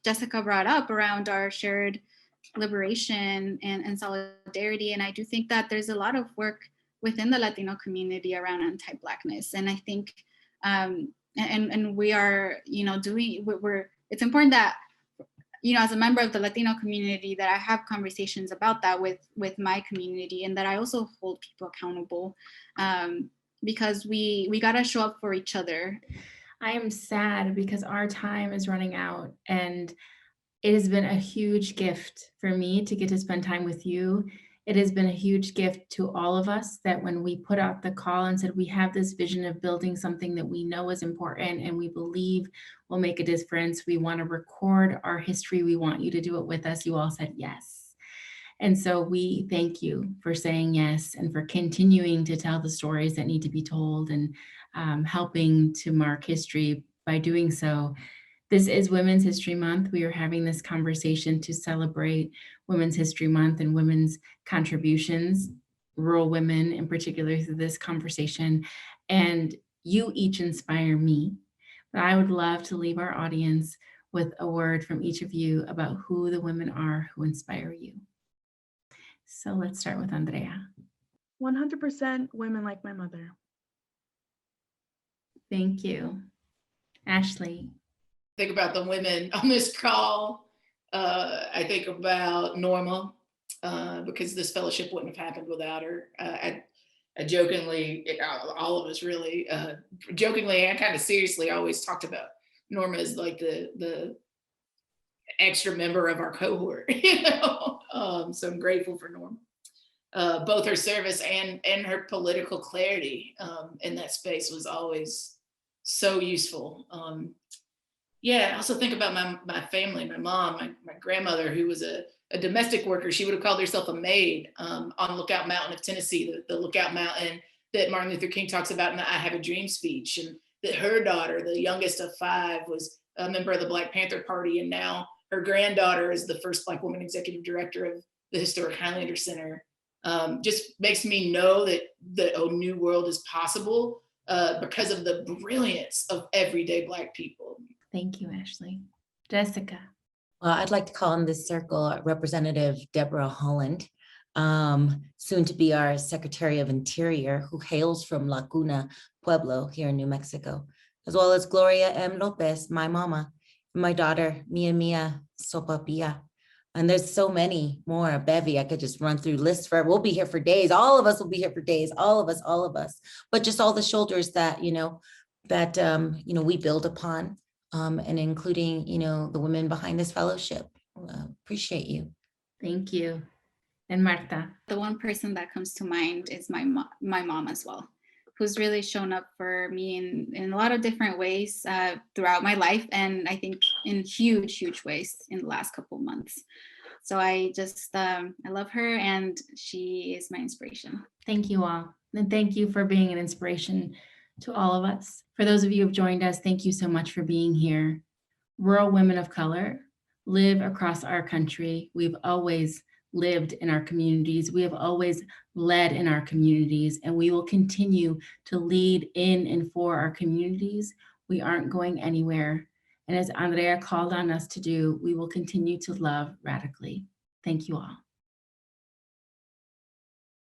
Jessica brought up around our shared liberation and solidarity. And I do think that there's a lot of work within the Latino community around anti-Blackness. And I think, and we are, it's important that, as a member of the Latino community, that I have conversations about that with my community, and that I also hold people accountable, because we gotta show up for each other.
I am sad because our time is running out, and it has been a huge gift for me to get to spend time with you. It has been a huge gift to all of us that when we put out the call and said we have this vision of building something that we know is important and we believe will make a difference, we want to record our history, we want you to do it with us, you all said yes. And so we thank you for saying yes and for continuing to tell the stories that need to be told, and helping to mark history by doing so. This is Women's History Month. We are having this conversation to celebrate Women's History Month and women's contributions, rural women in particular, through this conversation. And you each inspire me. But I would love to leave our audience with a word from each of you about who the women are who inspire you. So let's start with Andrea.
100% women like my mother.
Thank you. Ashlee.
Think about the women on this call. I think about Norma, because this fellowship wouldn't have happened without her. I jokingly, all of us really, jokingly and kind of seriously, always talked about Norma as like the extra member of our cohort, so I'm grateful for Norma. Both her service and her political clarity in that space was always so useful. I also think about my family, my mom, my grandmother, who was a domestic worker. She would have called herself a maid on Lookout Mountain of Tennessee, the Lookout Mountain that Martin Luther King talks about in the I Have a Dream speech. And that her daughter, the youngest of 5, was a member of the Black Panther Party. And now her granddaughter is the first Black woman executive director of the historic Highlander Center. Just makes me know that a new world is possible because of the brilliance of everyday Black people.
Thank you, Ashlee. Jessica.
Well, I'd like to call in this circle Representative Deborah Holland, soon to be our Secretary of Interior, who hails from Laguna, Pueblo here in New Mexico, as well as Gloria M. Lopez, my mama, my daughter, Mia Sopapia. And there's so many more, bevy. I could just run through lists forever. We'll be here for days. All of us will be here for days. All of us. But just all the shoulders that, we build upon, and including, the women behind this fellowship. Appreciate you.
Thank you. And Martha.
The one person that comes to mind is my mom as well, who's really shown up for me in a lot of different ways throughout my life. And I think in huge ways in the last couple of months. So I just, I love her and she is my inspiration.
Thank you all. And thank you for being an inspiration to all of us. For those of you who have joined us, thank you so much for being here. Rural women of color live across our country. We've always lived in our communities. We have always led in our communities, and we will continue to lead in and for our communities. We aren't going anywhere. And as Andrea called on us to do, we will continue to love radically. Thank you all.